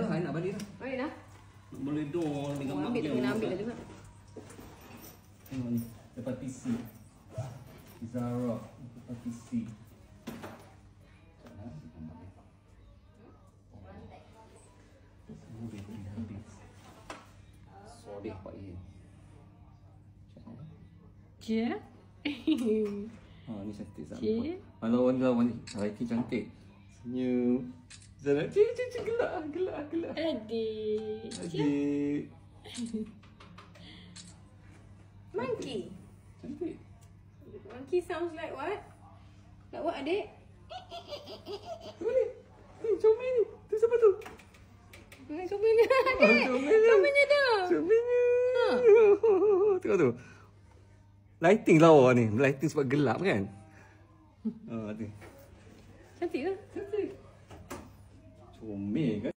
Hai nak balik dah. Balik dah. Boleh dong dengan mak dia. Kena ambil juga. Tengok ni, dapat PC. Zara, dapat PC. Sorry Pak Ian. Cia. Ni cantik sangat. Cia. Lawan-lawan ni, Raiti cantik. Senyum. Zara, gelak. Adik. Adik. Monkey. Cantik. Monkey sounds like what? Like what, adik? Boleh. Ni comel ni. Tu siapa tu? Comel adik. Comelnya tu. Comelnya. Tengok tu. Lighting lawa ni. Lighting sebab gelap kan? Tu. Cantik ke? Cantik. Comel kan?